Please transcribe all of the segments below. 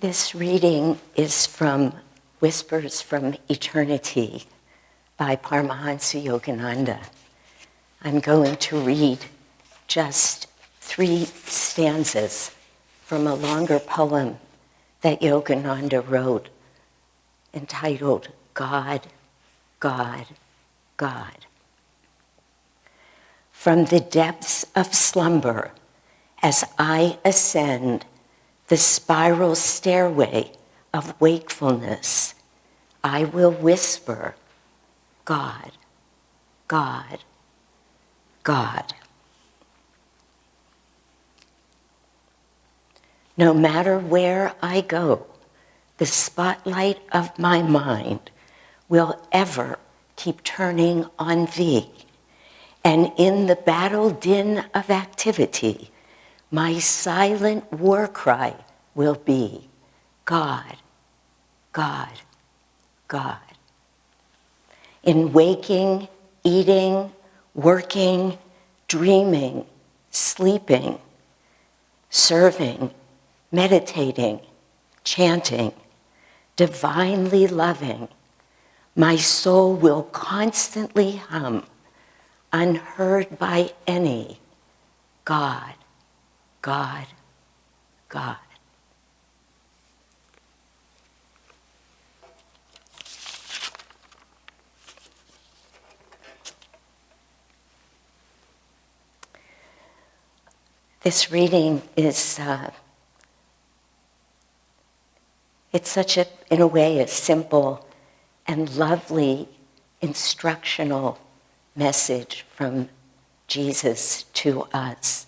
This reading is from Whispers from Eternity by Paramahansa Yogananda. I'm going to read just 3 stanzas from a longer poem that Yogananda wrote entitled God, God, God. From the depths of slumber, as I ascend the spiral stairway of wakefulness, I will whisper, God, God, God. No matter where I go, the spotlight of my mind will ever keep turning on thee. And in the battle din of activity, my silent war cry will be, God, God, God. In waking, eating, working, dreaming, sleeping, serving, meditating, chanting, divinely loving, my soul will constantly hum, unheard by any, God, God, God. This reading is, it's such a, in a way, a simple and lovely instructional message from Jesus to us.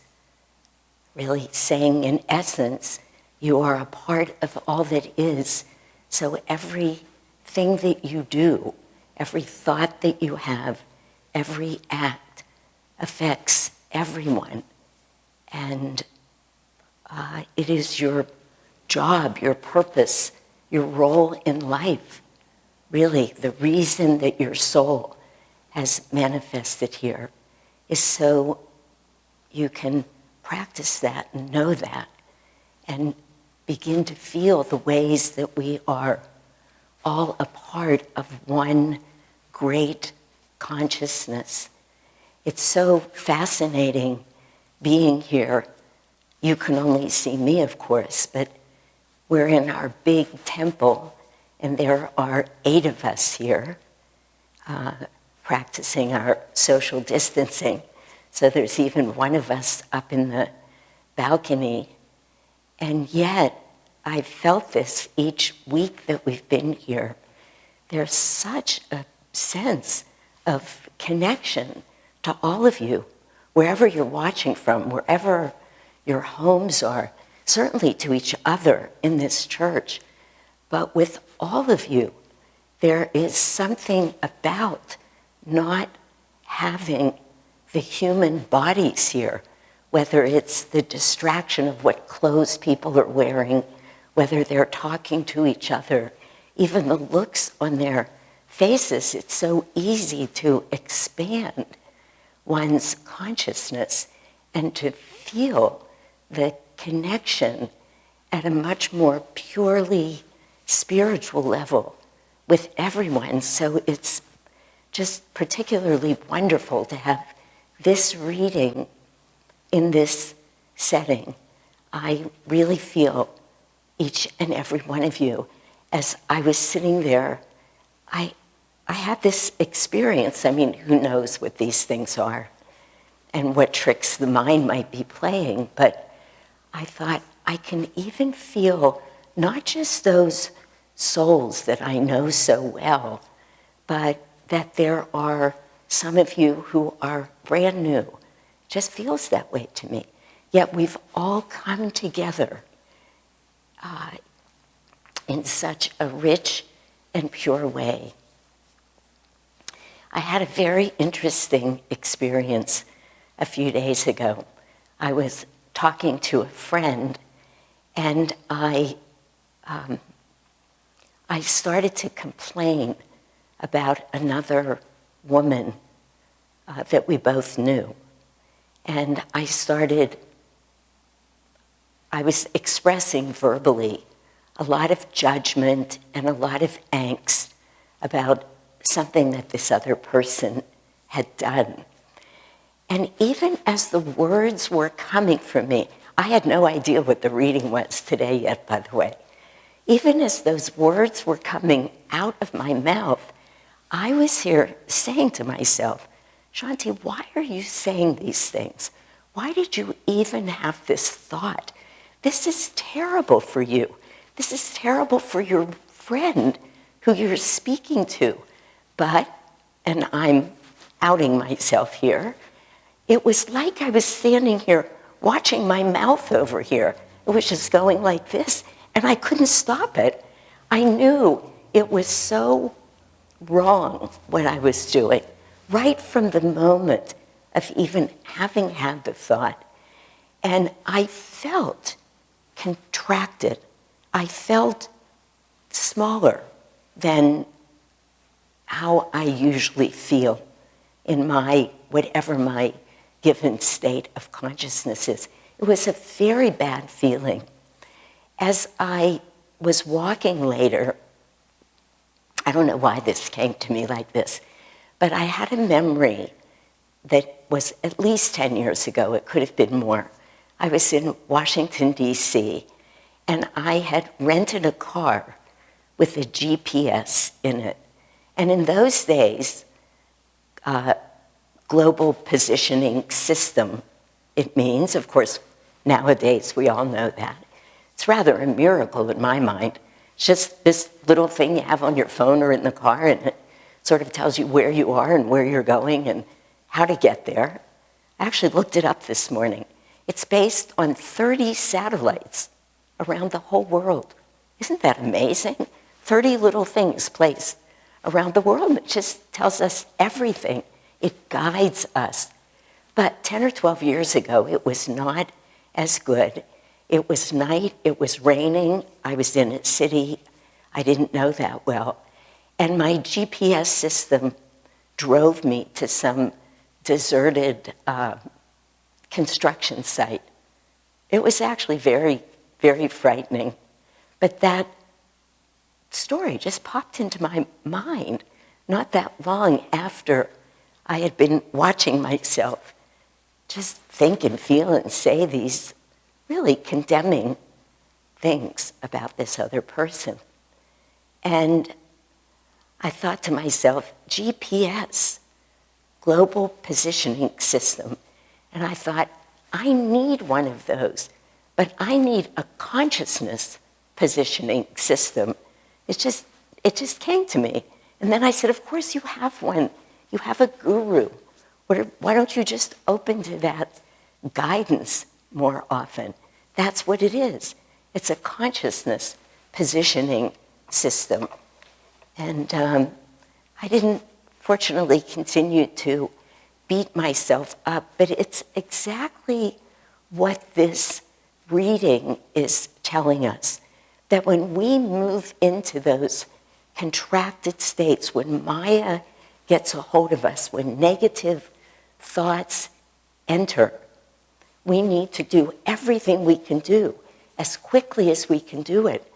Really saying, in essence, you are a part of all that is, so everything that you do, every thought that you have, every act affects everyone. And it is your job, your purpose, your role in life, really the reason that your soul has manifested here is so you can practice that and know that and begin to feel the ways that we are all a part of one great consciousness. It's so fascinating being here. You can only see me, of course, but we're in our big temple, and there are 8 of us here practicing our social distancing. So there's even one of us up in the balcony. And yet, I felt this each week that we've been here. There's such a sense of connection to all of you, wherever you're watching from, wherever your homes are, certainly to each other in this church. But with all of you, there is something about not having the human bodies here, whether it's the distraction of what clothes people are wearing, whether they're talking to each other, even the looks on their faces. It's so easy to expand one's consciousness and to feel the connection at a much more purely spiritual level with everyone. So it's just particularly wonderful to have this reading in this setting. I really feel each and every one of you. As I was sitting there, I had this experience. I mean, who knows what these things are and what tricks the mind might be playing, but I thought I can even feel not just those souls that I know so well, but that there are some of you who are brand new. It just feels that way to me. Yet we've all come together in such a rich and pure way. I had a very interesting experience a few days ago. I was talking to a friend, and I started to complain about another woman that we both knew. And I was expressing verbally a lot of judgment and a lot of angst about something that this other person had done. And even as the words were coming from me, I had no idea what the reading was today yet, by the way. Even as those words were coming out of my mouth, I was here saying to myself, Shanti, why are you saying these things? Why did you even have this thought? This is terrible for you. This is terrible for your friend who you're speaking to. But, and I'm outing myself here, it was like I was standing here watching my mouth over here. It was just going like this, and I couldn't stop it. I knew it was so wrong what I was doing, right from the moment of even having had the thought. And I felt contracted. I felt smaller than how I usually feel in my, whatever my given state of consciousness is. It was a very bad feeling. As I was walking later, I don't know why this came to me like this, but I had a memory that was at least 10 years ago. It could have been more. I was in Washington, D.C., and I had rented a car with a GPS in it. And in those days, global positioning system, it means, of course, nowadays we all know that. It's rather a miracle in my mind. It's just this little thing you have on your phone or in the car, and it sort of tells you where you are and where you're going and how to get there. I actually looked it up this morning. It's based on 30 satellites around the whole world. Isn't that amazing? 30 little things placed around the world. It just tells us everything. It guides us. But 10 or 12 years ago, it was not as good. It was night, it was raining, I was in a city I didn't know that well. And my GPS system drove me to some deserted construction site. It was actually very, very frightening. But that story just popped into my mind not that long after I had been watching myself just think and feel and say these really condemning things about this other person. And I thought to myself, GPS, global positioning system. And I thought, I need one of those, but I need a consciousness positioning system. It just came to me. And then I said, of course you have one. You have a guru. Why don't you just open to that guidance more often? That's what it is. It's a consciousness positioning system. And I didn't, fortunately, continue to beat myself up, but it's exactly what this reading is telling us, that when we move into those contracted states, when Maya gets a hold of us, when negative thoughts enter, we need to do everything we can do as quickly as we can do it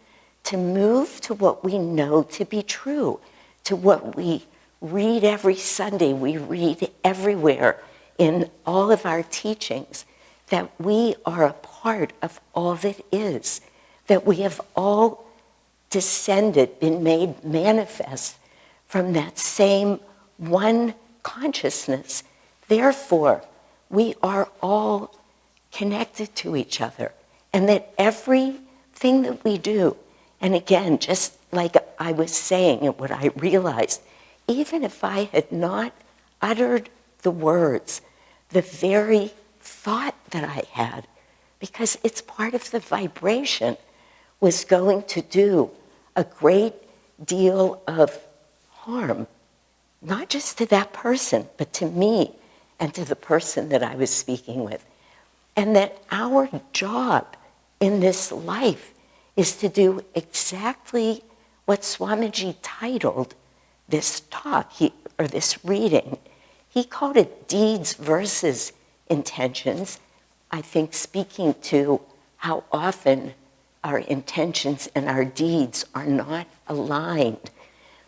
to move to what we know to be true, to what we read every Sunday, we read everywhere in all of our teachings, that we are a part of all that is, that we have all descended, been made manifest from that same one consciousness. Therefore, we are all connected to each other, and that everything that we do, and again, just like I was saying and what I realized, even if I had not uttered the words, the very thought that I had, because it's part of the vibration, was going to do a great deal of harm, not just to that person, but to me and to the person that I was speaking with. And that our job in this life is to do exactly what Swamiji titled this talk, or this reading. He called it Deeds versus Intentions, I think speaking to how often our intentions and our deeds are not aligned.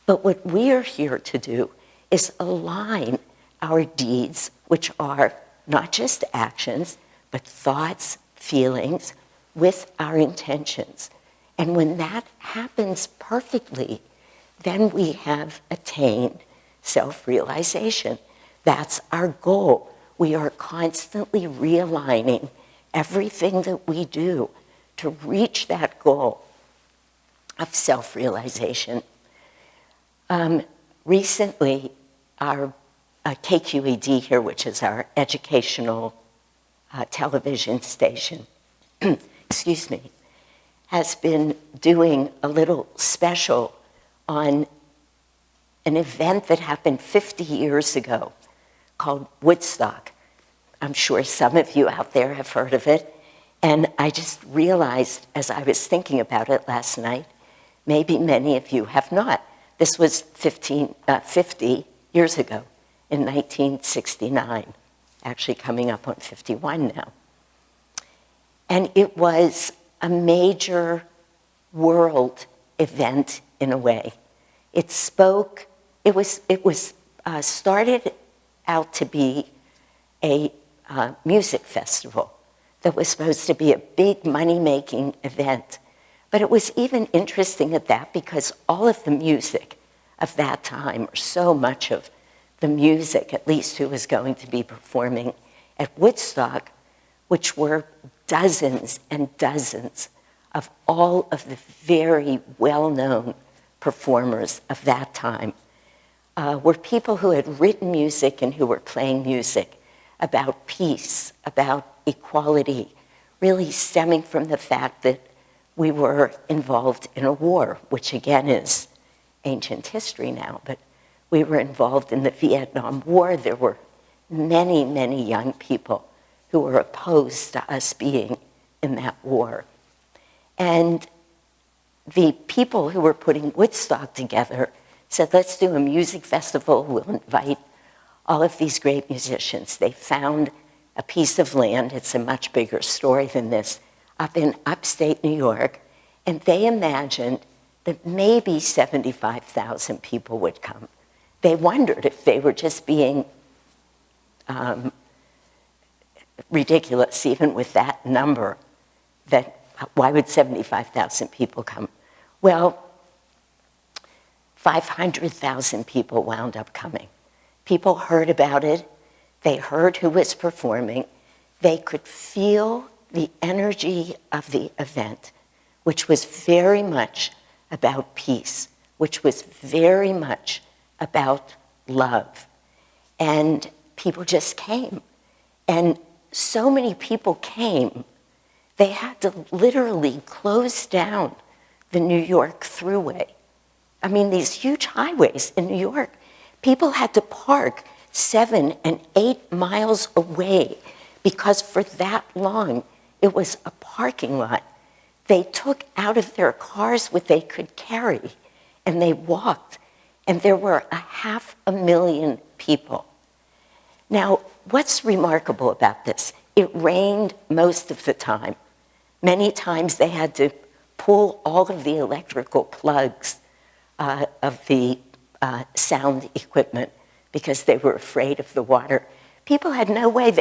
But what we are here to do is align our deeds, which are not just actions, but thoughts, feelings, with our intentions. And when that happens perfectly, then we have attained self-realization. That's our goal. We are constantly realigning everything that we do to reach that goal of self-realization. Recently, our KQED here, which is our educational television station, excuse me, has been doing a little special on an event that happened 50 years ago called Woodstock. I'm sure some of you out there have heard of it. And I just realized as I was thinking about it last night, maybe many of you have not. This was 50 years ago in 1969, actually coming up on 51 now. And it was a major world event in a way. It was started out to be a music festival that was supposed to be a big money-making event. But it was even interesting at that because all of the music of that time, or so much of the music, at least who was going to be performing at Woodstock, which were dozens and dozens of all of the very well-known performers of that time, were people who had written music and who were playing music about peace, about equality, really stemming from the fact that we were involved in a war, which again is ancient history now, but we were involved in the Vietnam War. There were many, many young people who were opposed to us being in that war. And the people who were putting Woodstock together said, let's do a music festival. We'll invite all of these great musicians. They found a piece of land, it's a much bigger story than this, up in upstate New York, and they imagined that maybe 75,000 people would come. They wondered if they were just being ridiculous, even with that number, that why would 75,000 people come? Well, 500,000 people wound up coming. People heard about it. They heard who was performing. They could feel the energy of the event, which was very much about peace, which was very much about love. And people just came. And so many people came, they had to literally close down the New York thruway. I mean, these huge highways in New York, people had to park 7 and 8 miles away because for that long it was a parking lot. They took out of their cars what they could carry and they walked, and there were 500,000 people. Now, what's remarkable about this? It rained most of the time. Many times they had to pull all of the electrical plugs of the sound equipment because they were afraid of the water. People had no way.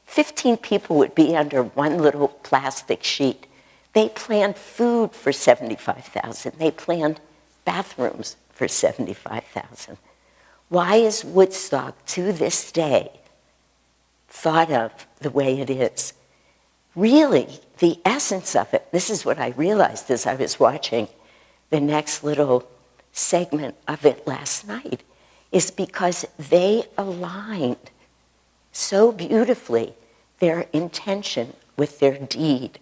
15 people would be under one little plastic sheet. They planned food for 75,000. They planned bathrooms for 75,000. Why is Woodstock, to this day, thought of the way it is? Really, the essence of it, this is what I realized as I was watching the next little segment of it last night, is because they aligned so beautifully their intention with their deed.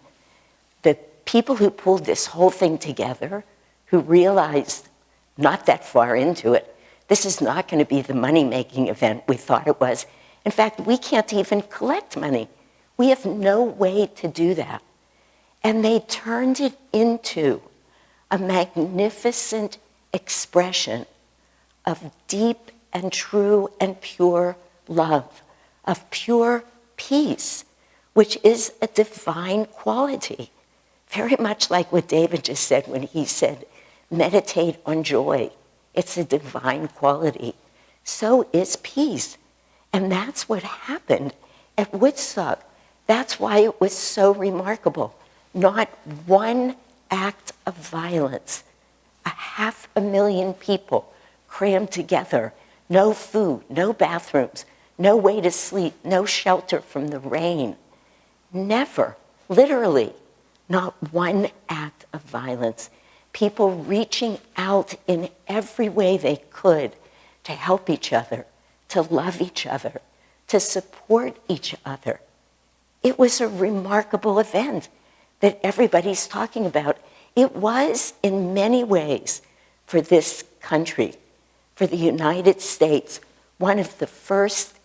The people who pulled this whole thing together, who realized not that far into it, this is not going to be the money-making event we thought it was. In fact, we can't even collect money. We have no way to do that. And they turned it into a magnificent expression of deep and true and pure love, of pure peace, which is a divine quality. Very much like what David just said when he said, meditate on joy. It's a divine quality. So is peace. And that's what happened at Woodstock. That's why it was so remarkable. Not one act of violence. 500,000 people crammed together. No food, no bathrooms, no way to sleep, no shelter from the rain. Never, literally, not one act of violence. People reaching out in every way they could to help each other, to love each other, to support each other. It was a remarkable event that everybody's talking about. It was, in many ways, for this country, for the United States, one of the first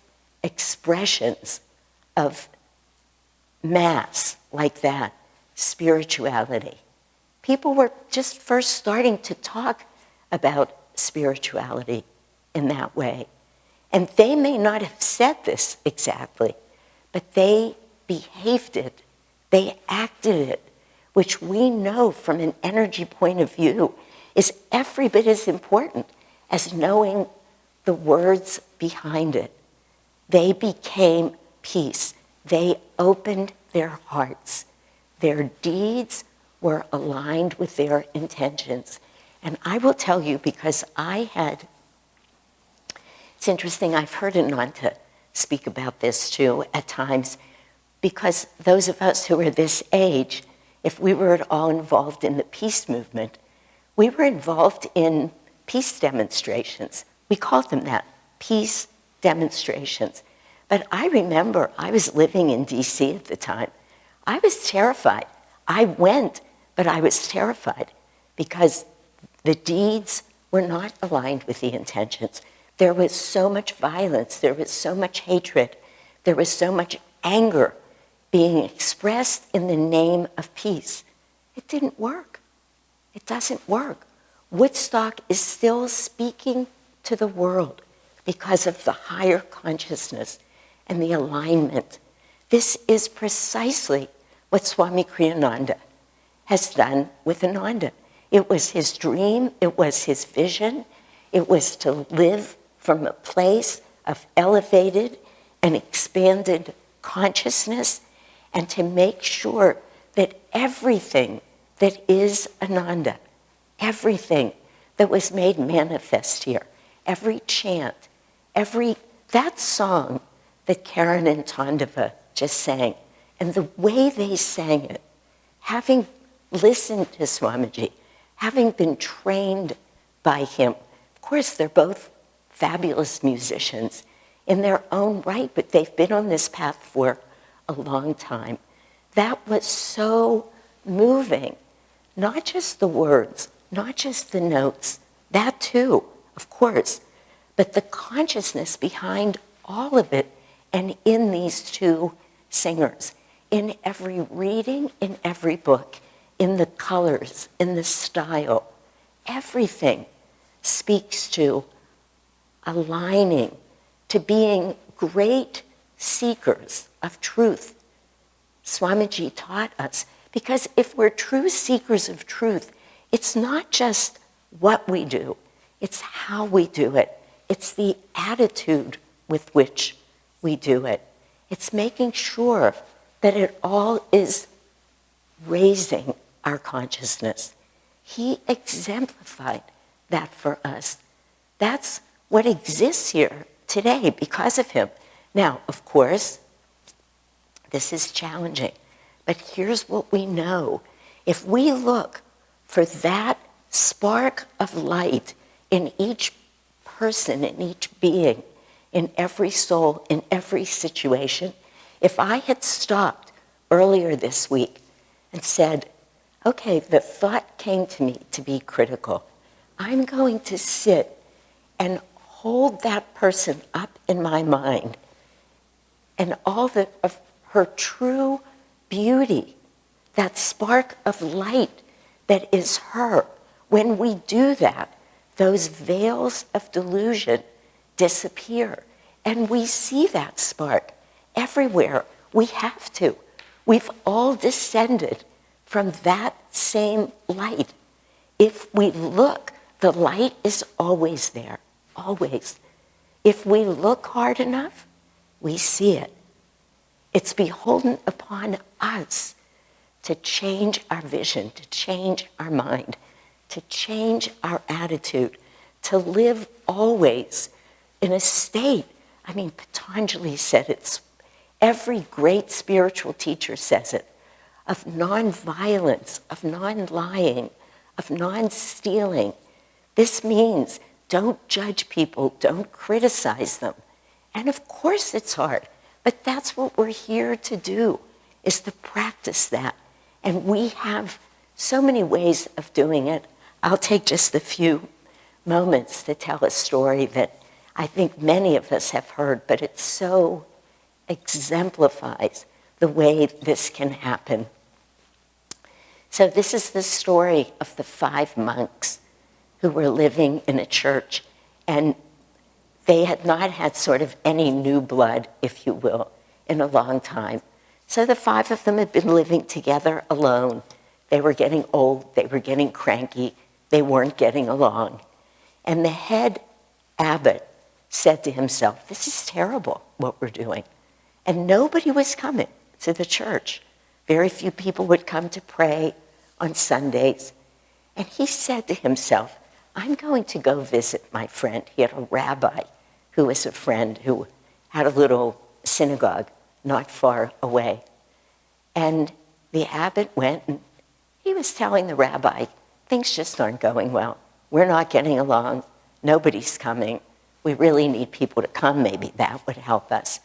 expressions of mass like that, spirituality. People were just first starting to talk about spirituality in that way. And they may not have said this exactly, but they behaved it, they acted it, which we know from an energy point of view is every bit as important as knowing the words behind it. They became peace. They opened their hearts. Their deeds were aligned with their intentions. And I will tell you, because it's interesting, I've heard Ananda speak about this too at times, because those of us who are this age, if we were at all involved in the peace movement, we were involved in peace demonstrations. We called them that, peace demonstrations. But I remember I was living in DC at the time. I was terrified. I went, but I was terrified because the deeds were not aligned with the intentions. There was so much violence. There was so much hatred. There was so much anger being expressed in the name of peace. It didn't work. It doesn't work. Woodstock is still speaking to the world because of the higher consciousness and the alignment. This is precisely what Swami Kriyananda has done with Ananda. It was his dream, it was his vision, it was to live from a place of elevated and expanded consciousness and to make sure that everything that is Ananda, everything that was made manifest here, every chant, that song that Karen and Tandava just sang, and the way they sang it, having listened to Swamiji, having been trained by him. Of course, they're both fabulous musicians in their own right, but they've been on this path for a long time. That was so moving. Not just the words, not just the notes, that too, of course, but the consciousness behind all of it and in these two singers, in every reading, in every book, in the colors, in the style, everything speaks to aligning, to being great seekers of truth. Swamiji taught us, because if we're true seekers of truth, it's not just what we do, it's how we do it. It's the attitude with which we do it. It's making sure that it all is raising our consciousness. He exemplified that for us. That's what exists here today because of him. Now, of course, this is challenging, but here's what we know. If we look for that spark of light in each person, in each being, in every soul, in every situation, if I had stopped earlier this week and said, okay, the thought came to me to be critical, I'm going to sit and hold that person up in my mind and all of her true beauty, that spark of light that is her. When we do that, those veils of delusion disappear. And we see that spark everywhere. We have to. We've all descended from that same light. If we look, the light is always there, always. If we look hard enough, we see it. It's beholden upon us to change our vision, to change our mind, to change our attitude, to live always in a state. I mean, Patanjali said it's, every great spiritual teacher says it, of non-violence, of non-lying, of non-stealing. This means don't judge people, don't criticize them. And of course it's hard, but that's what we're here to do, is to practice that. And we have so many ways of doing it. I'll take just a few moments to tell a story that I think many of us have heard, but it so exemplifies the way this can happen. So this is the story of the 5 monks who were living in a church, and they had not had sort of any new blood, if you will, in a long time. So the 5 of them had been living together alone. They were getting old, they were getting cranky, they weren't getting along. And the head abbot said to himself, this is terrible, what we're doing. And nobody was coming to the church. Very few people would come to pray on Sundays. And he said to himself, I'm going to go visit my friend. He had a rabbi who was a friend who had a little synagogue not far away. And the abbot went, and he was telling the rabbi, things just aren't going well. We're not getting along. Nobody's coming. We really need people to come. Maybe that would help us.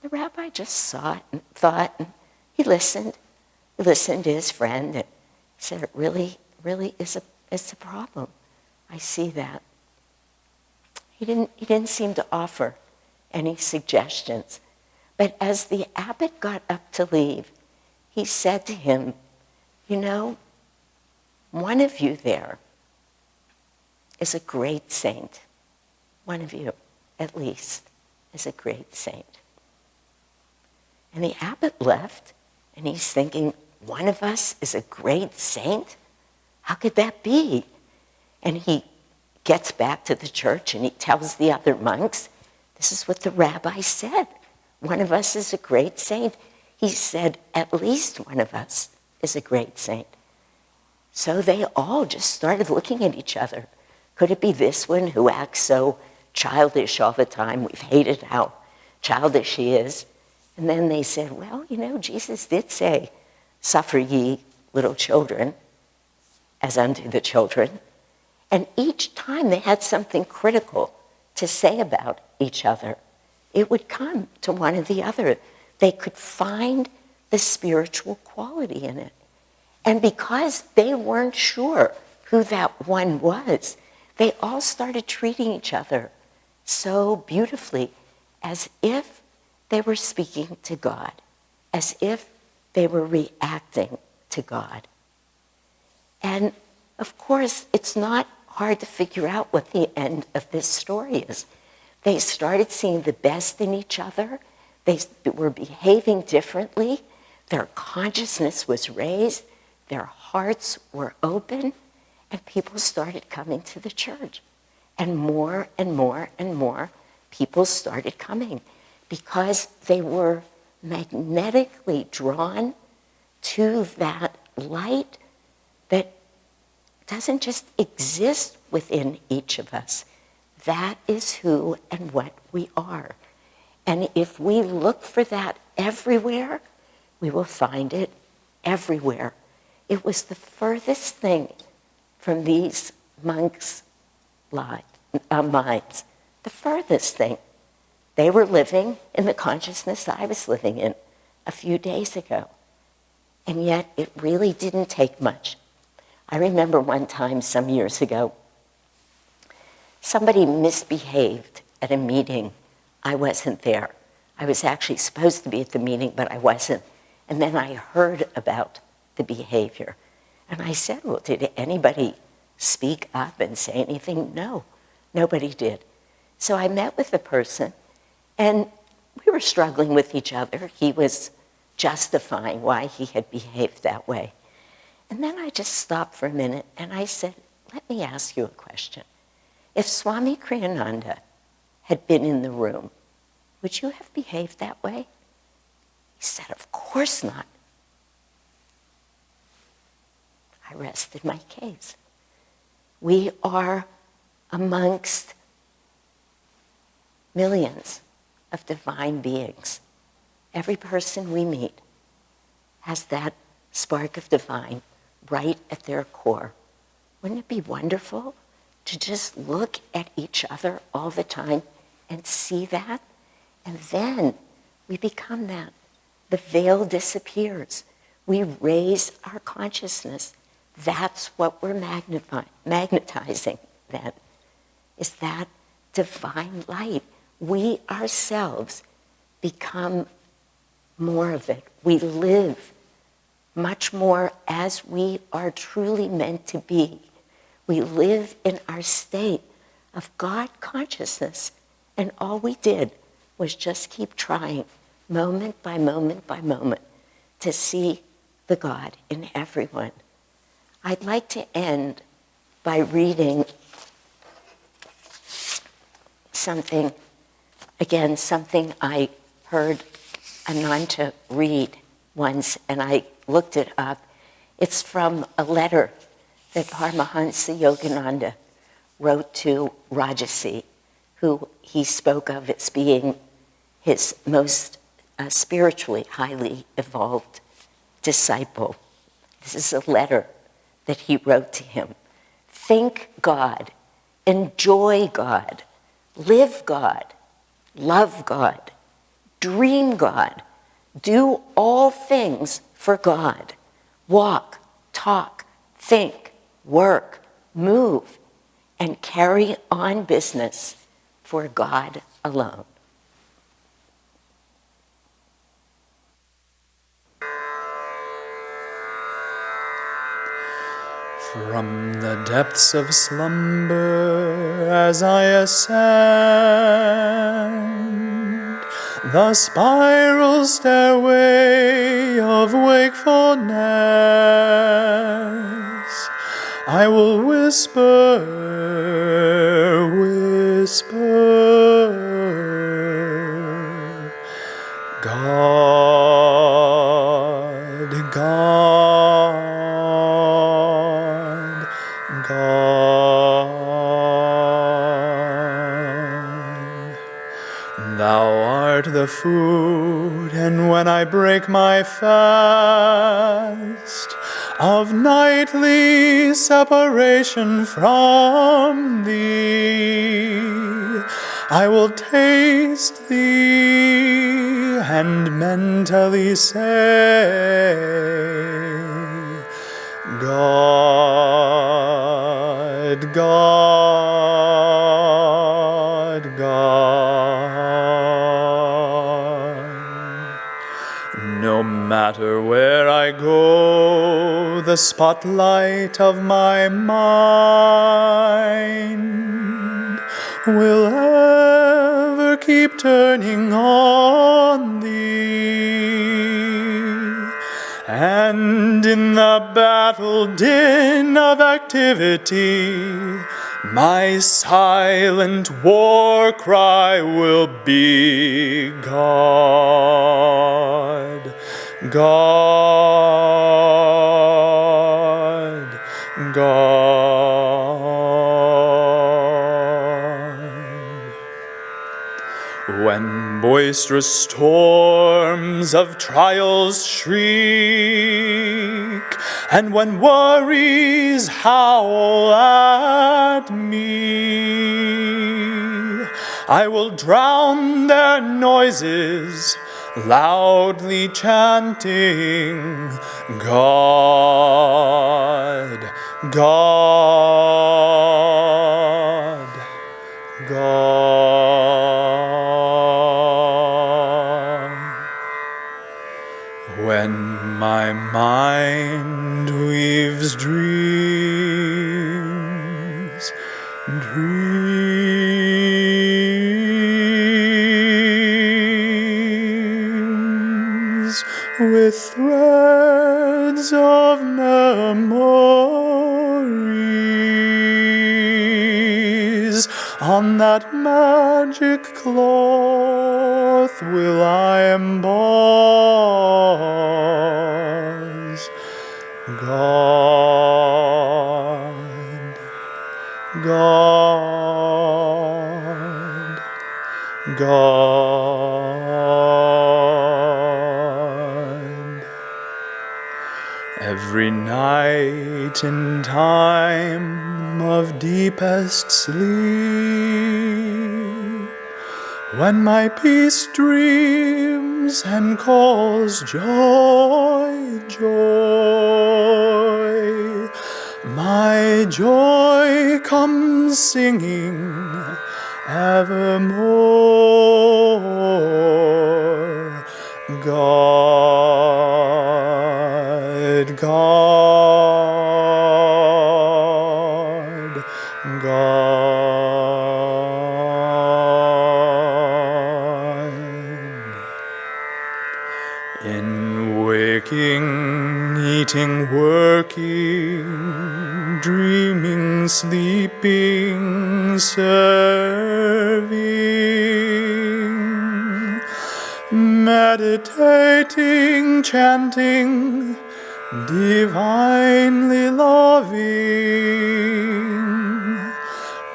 The rabbi just saw it and thought, and he listened. He listened to his friend and said, it really is a problem. I see that. He didn't seem to offer any suggestions. But as the abbot got up to leave, he said to him, you know, one of you there is a great saint. One of you, at least, is a great saint. And the abbot left, and he's thinking, one of us is a great saint? How could that be? And he gets back to the church, and he tells the other monks, this is what the rabbi said. One of us is a great saint. He said, at least one of us is a great saint. So they all just started looking at each other. Could it be this one who acts so childish all the time? We've hated how childish he is. And then they said, well, you know, Jesus did say, suffer ye little children as unto the children. And each time they had something critical to say about each other, it would come to one or the other. They could find the spiritual quality in it. And because they weren't sure who that one was, they all started treating each other so beautifully, as if they were speaking to God, as if they were reacting to God. And of course, it's not hard to figure out what the end of this story is. They started seeing the best in each other. They were behaving differently. Their consciousness was raised. Their hearts were open. And people started coming to the church. And more and more and more people started coming because they were magnetically drawn to that light that doesn't just exist within each of us. That is who and what we are. And if we look for that everywhere, we will find it everywhere. It was the furthest thing from these monks' minds. The furthest thing. They were living in the consciousness I was living in a few days ago. And yet it really didn't take much. I remember one time some years ago, somebody misbehaved at a meeting. I wasn't there. I was actually supposed to be at the meeting, but I wasn't. And then I heard about the behavior. And I said, well, did anybody speak up and say anything? No, nobody did. So I met with the person, and we were struggling with each other. He was justifying why he had behaved that way. And then I just stopped for a minute and I said, let me ask you a question. If Swami Kriyananda had been in the room, would you have behaved that way? He said, of course not. I rested my case. We are amongst millions of divine beings. Every person we meet has that spark of divine right at their core. Wouldn't it be wonderful to just look at each other all the time and see that? And then we become that. The veil disappears. We raise our consciousness. That's what we're magnetizing then, is that divine light. We ourselves become more of it. We live much more as we are truly meant to be. We live in our state of God consciousness, and all we did was just keep trying, moment by moment by moment, to see the God in everyone. I'd like to end by reading something I heard Ananda read once, and I looked it up. It's from a letter that Paramahansa Yogananda wrote to Rajasi, who he spoke of as being his most spiritually highly evolved disciple. This is a letter that he wrote to him. Think God, enjoy God, live God, love God, dream God, do all things for God. Walk, talk, think, work, move, and carry on business for God alone. From the depths of slumber as I ascend the spiral stairway of wakefulness, I will whisper, God, God, God. Thou art the food, and when I break my fast of nightly separation from thee, I will taste thee and mentally say, God, God, God. No matter where I go, the spotlight of my mind will ever keep turning on thee. And in the battle din of activity, my silent war cry will be God, God, God. When boisterous storms of trials shriek, and when worries howl at me, I will drown their noises, loudly chanting, God, God, God. When my mind weaves dreams, dreams with threads of memories. On that magic cloth will I emboss God, God, God. Every night in time of deepest sleep, when my peace dreams and calls joy, joy, my joy comes singing evermore. God, God, God. In waking, eating, working, dreaming, sleeping, serving, meditating, chanting, divinely loving,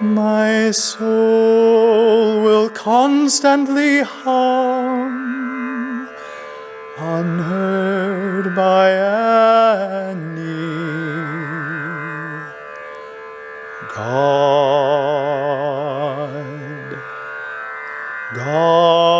my soul will constantly hum, unheard by any. God, God.